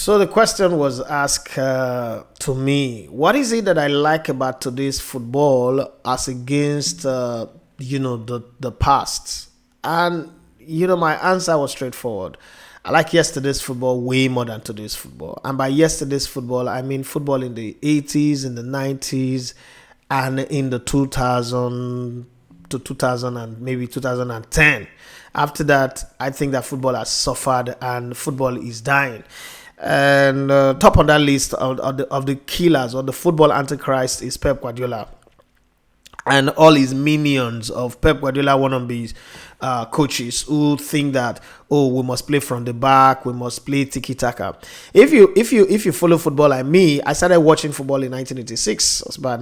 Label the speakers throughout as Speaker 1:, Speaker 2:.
Speaker 1: So the question was asked to me, what is it that I like about today's football as against, the past? And, my answer was straightforward. I like yesterday's football way more than today's football. And by yesterday's football, I mean football in the 80s, in the 90s, and in the 2000 to 2000 and maybe 2010. After that, I think that football has suffered and football is dying. And top on that list of the killers or the football antichrist is Pep Guardiola and all his minions of Pep Guardiola wannabes, coaches who think that, we must play from the back, we must play tiki taka. If you follow football like me, I started watching football in 1986. It was about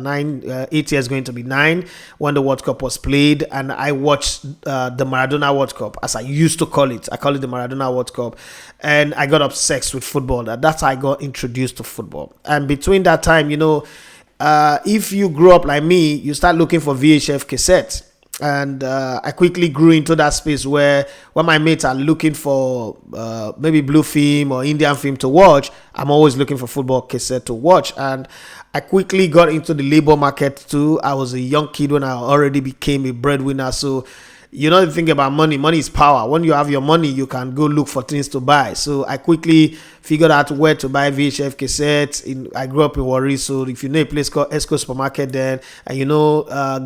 Speaker 1: 8 years going to be 9 when the World Cup was played, and I watched the Maradona World Cup, as I used to call it. I call it the Maradona World Cup, and I got obsessed with football. That's how I got introduced to football. And between that time, if you grew up like me, you start looking for VHF cassette. And I quickly grew into that space where when my mates are looking for maybe blue film or Indian film to watch, I'm always looking for football cassette to watch. And I quickly got into the labor market too. I was a young kid when I already became a breadwinner. So the thing about money is power. When you have your money, you can go look for things to buy. So I quickly figured out where to buy VHF cassettes. I grew up in Warri, so if you know a place called Esco Supermarket then, and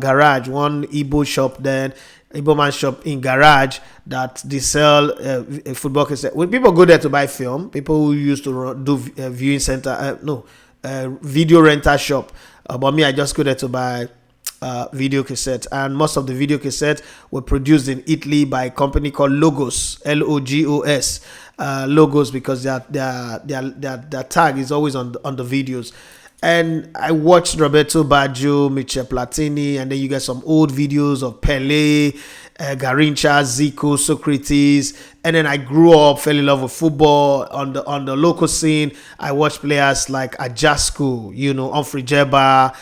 Speaker 1: Garage, one Igbo shop then, Igbo man shop in Garage that they sell a football cassette. When people go there to buy film, people who used to do viewing center, video rental shop. But me, I just go there to buy video cassette, and most of the video cassettes were produced in Italy by a company called Logos, Logos, Logos, because their tag is always on the videos. And I watched Roberto Baggio, Michel Platini, and then you get some old videos of Pele, Garrincha, Zico, Socrates, and then I grew up, fell in love with football on the local scene. I watched players like Ajasco, Humphrey Jeba,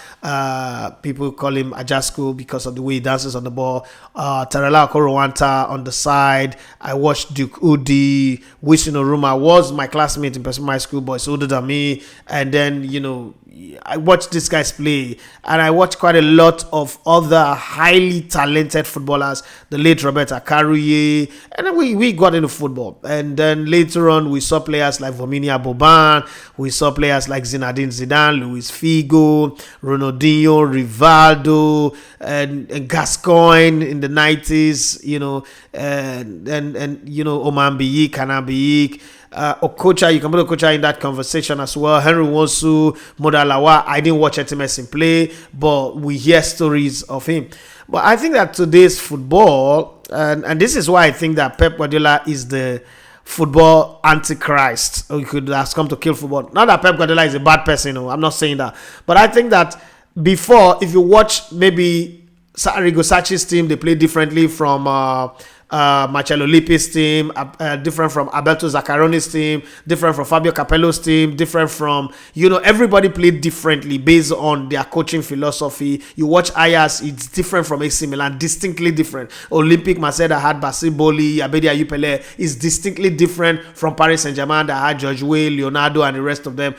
Speaker 1: people call him Ajasco because of the way he dances on the ball. Tarela Korowanta on the side. I watched Duke Udi, Wisin Oruma was my classmate in my school, but it's older than me. And then I watched these guys play, and I watched quite a lot of other highly talented footballers, the late Roberto Akaruye, and then we got into football. And then later on, we saw players like Vominia Boban, we saw players like Zinedine Zidane, Luis Figo, Ronaldinho, Rivaldo, and Gascoigne in the 90s, and Oman Biyik, Kana Biyik, Okocha, you can put Okocha in that conversation as well. Henry Wonsu, Modalawa. I didn't watch Etimesi play, but we hear stories of him. But I think that today's football, and this is why I think that Pep Guardiola is the football antichrist, or could has come to kill football. Not that Pep Guardiola is a bad person, I'm not saying that. But I think that before, if you watch maybe Arrigo Sacchi's team, they play differently from Marcello Lippi's team, different from Alberto Zaccaroni's team, different from Fabio Capello's team, different from, everybody played differently based on their coaching philosophy. You watch Ajax, it's different from AC Milan, distinctly different. Olympic Marseille that had Basile Boli, Abedi Ayupele is distinctly different from Paris Saint-Germain that had George Weah, Leonardo, and the rest of them.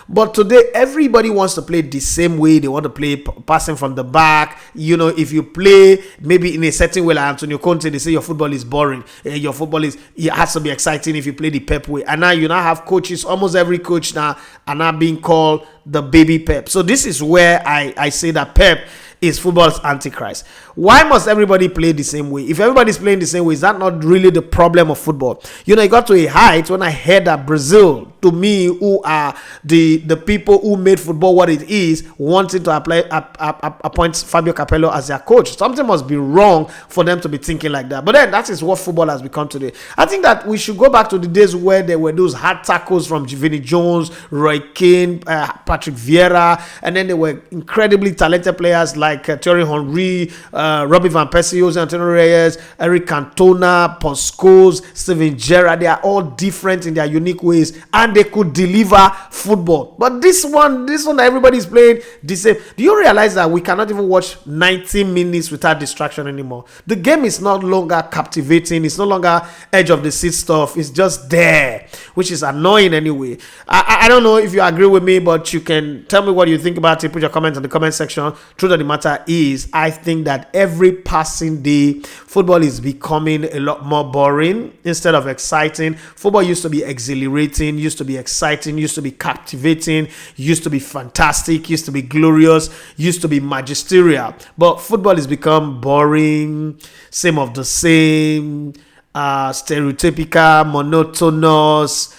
Speaker 1: But today, everybody wants to play the same way. They want to play passing from the back. If you play maybe in a certain way like Antonio Conte, they say your football is boring. Your football it has to be exciting if you play the Pep way. And now you now have coaches, almost every coach now are now being called the baby Pep. So this is where I say that Pep is football's antichrist. Why must everybody play the same way? If everybody's playing the same way, is that not really the problem of football? It got to a height when I heard that Brazil, to me, who are the people who made football what it is, wanting to appoint Fabio Capello as their coach. Something must be wrong for them to be thinking like that. But then that is what football has become today. I think that we should go back to the days where there were those hard tackles from Vinnie Jones, Roy Keane, Patrick Vieira, and then there were incredibly talented players like like Thierry Henry, Robbie Van Persie, Jose Antonio Reyes, Eric Cantona, Paul Scholes, Steven Gerrard. They are all different in their unique ways, and they could deliver football. But this one that everybody's playing the same. Do you realize that we cannot even watch 90 minutes without distraction anymore? The game is no longer captivating. It's no longer edge of the seat stuff. It's just there, which is annoying anyway. I don't know if you agree with me, but you can tell me what you think about it. Put your comments in the comment section. Truth of the matter is, I think that every passing day, football is becoming a lot more boring instead of exciting. Football used to be exhilarating, used to be exciting, used to be captivating, used to be fantastic, used to be glorious, used to be magisterial. But football has become boring, same of the same, stereotypical, monotonous,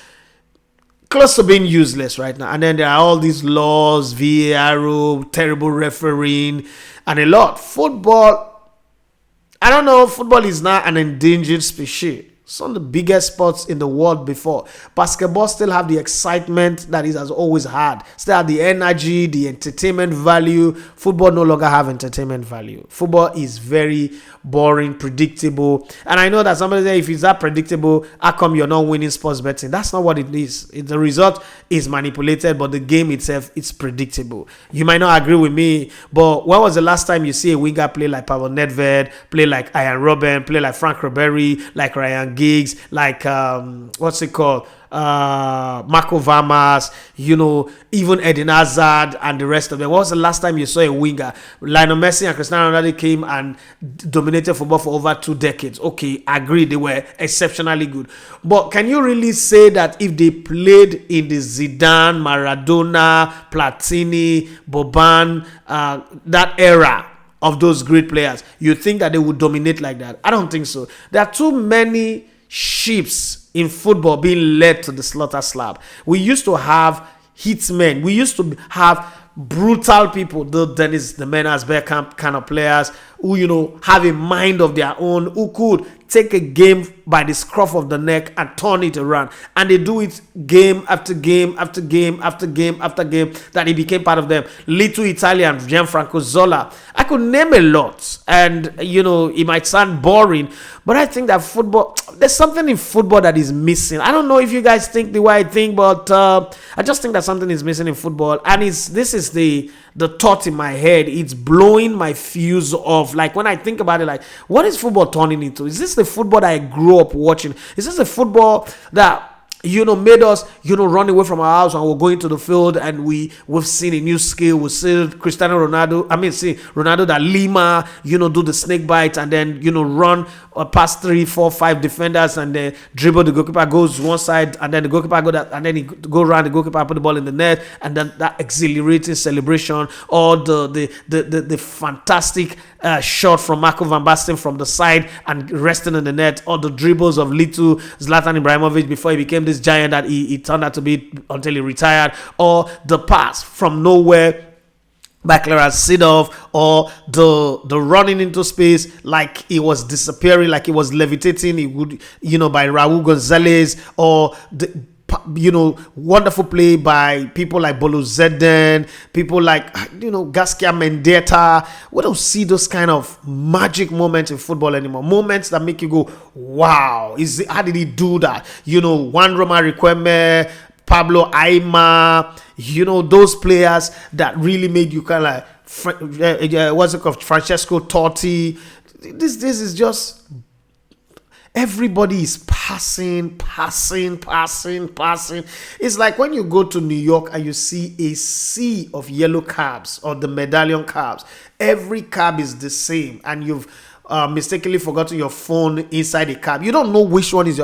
Speaker 1: close to being useless right now. And then there are all these laws, VAR, terrible refereeing, and a lot. Football, I don't know, football is now an endangered species. Some of the biggest sports in the world before. Basketball still have the excitement that it has always had. Still have the energy, the entertainment value. Football no longer have entertainment value. Football is very boring, predictable. And I know that somebody say, if it's that predictable, how come you're not winning sports betting? That's not what it is. The result is manipulated, but the game itself is predictable. You might not agree with me, but when was the last time you see a winger play like Pavel Nedved, play like Ian Robben, play like Frank Ribery, like Ryan Giggs, like what's it called, Marco Vermas, even Eden Hazard and the rest of them? When was the last time you saw a winger? Lionel Messi and Cristiano Ronaldo came and dominated football for over 2 decades. Okay, agree, they were exceptionally good. But can you really say that if they played in the Zidane, Maradona, Platini, Boban, that era of those great players, you think that they would dominate like that? I don't think so. There are too many sheeps in football being led to the slaughter slab. We used to have hitmen. We used to have brutal people, the Dennis, the Menas, Bergkamp kind of players who, have a mind of their own, who could take a game by the scruff of the neck and turn it around. And they do it game after game after game after game after game, that it became part of them. Little Italian, Gianfranco Zola. I could name a lot. And, it might sound boring, but I think that football, there's something in football that is missing. I don't know if you guys think the way I think, but I just think that something is missing in football. And this is the thought in my head. It's blowing my fuse off. Like, when I think about it, like, what is football turning into? Is this the football that I grew up watching? Is this the football that made us, run away from our house and we're going to the field, and we've seen a new skill? We see Cristiano Ronaldo, Ronaldo da Lima, do the snake bite and then, run past 3, 4, 5 defenders and then dribble. The goalkeeper goes one side and then the goalkeeper and then he go around the goalkeeper, put the ball in the net, and then that exhilarating celebration, or the fantastic shot from Marco van Basten from the side and resting in the net, or the dribbles of little Zlatan Ibrahimovic before he became this giant that he turned out to be until he retired, or the pass from nowhere by Clarence Seedorf, or the running into space like he was disappearing, like he was levitating, he would, by Raul Gonzalez, or the wonderful play by people like Bolo Zeden, people like, Gaskia Mendieta. We don't see those kind of magic moments in football anymore. Moments that make you go, wow, how did he do that? Juan Roma Riquelme, Pablo Aima, those players that really made you kind of like, what's it called, Francesco Totti. This is just, everybody is passing. It's like when you go to New York and you see a sea of yellow cabs, or the medallion cabs. Every cab is the same, and you've mistakenly forgotten your phone inside a cab. You don't know which one is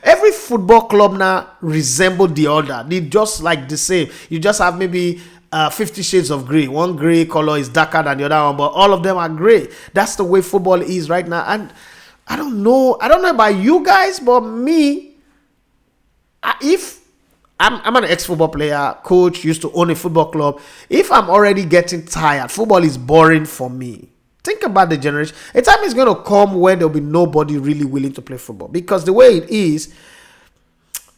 Speaker 1: every football club now resemble the other. They just like the same. You just have maybe 50 shades of gray. One gray color is darker than the other one, but all of them are gray. That's the way football is right now. And I don't know about you guys, but me, if I'm an ex-football player, coach, used to own a football club. If I'm already getting tired, football is boring for me. Think about the generation. A time is going to come when there'll be nobody really willing to play football, because the way it is,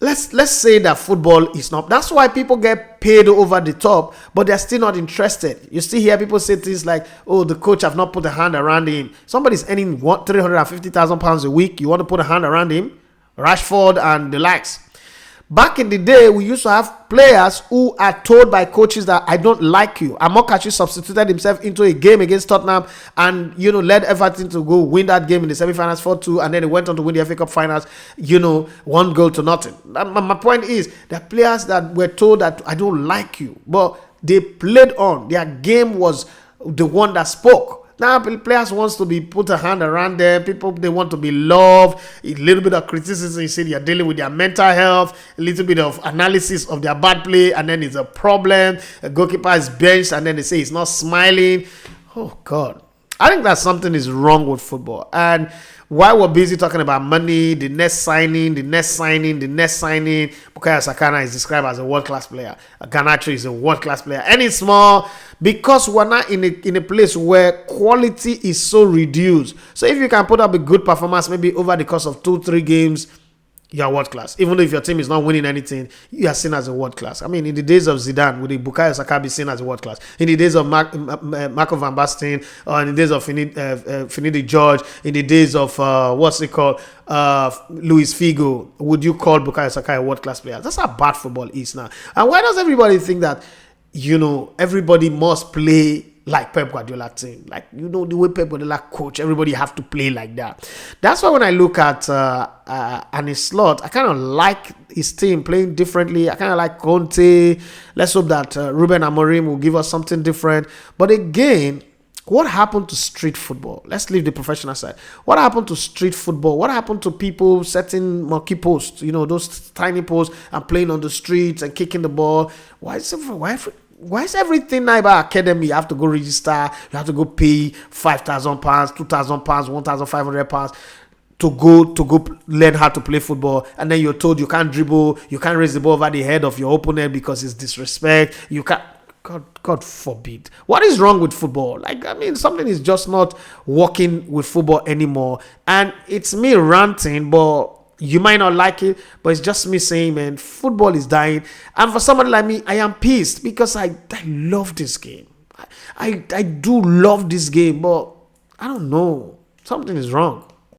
Speaker 1: let's say that football is not. That's why people get paid over the top, but they're still not interested. You still hear people say things like, "Oh, the coach have not put a hand around him." Somebody's earning what, £350,000 a week. You want to put a hand around him? Rashford and the likes. Back in the day, we used to have players who are told by coaches that I don't like you. Amokachi substituted himself into a game against Tottenham and, led Everton to go win that game in the semi-finals 4-2, and then he went on to win the FA Cup finals, 1-0. My point is that players that were told that I don't like you, but they played on. Their game was the one that spoke. Now, players wants to be put a hand around them. People, they want to be loved. A little bit of criticism. You see, they're dealing with their mental health. A little bit of analysis of their bad play, and then it's a problem. A goalkeeper is benched, and then they say he's not smiling. Oh God, I think that something is wrong with football. And while we're busy talking about money, the next signing, Bukayo Saka is described as a world-class player. Garnacho is a world-class player. And it's small because we're not in a place where quality is so reduced. So if you can put up a good performance, maybe over the course of 2-3 games, you are world class. Even if your team is not winning anything, you are seen as a world class. I mean, in the days of Zidane, would the Bukayo Saka be seen as a world class? In the days of Marco van Basten, or in the days of Finidi George, in the days of Luis Figo, would you call Bukayo Saka a world class player? That's how bad football is now. And why does everybody think that everybody must play like Pep Guardiola team? Like, the way Pep Guardiola coach, everybody have to play like that. That's why when I look at Arne Slot, I kind of like his team playing differently. I kind of like Conte. Let's hope that Ruben Amorim will give us something different. But again, what happened to street football? Let's leave the professional side. What happened to street football? What happened to people setting monkey posts, those tiny posts, and playing on the streets and kicking the ball? Why is everything now about academy? You have to go register, you have to go pay £5,000, £2,000, £1,500 to go learn how to play football, and then you're told you can't dribble, you can't raise the ball over the head of your opponent because it's disrespect. You can't. God forbid. What is wrong with football? Something is just not working with football anymore. And it's me ranting, but you might not like it, but it's just me saying, man, football is dying. And for somebody like me, I am pissed because I love this game. I do love this game, but I don't know. Something is wrong.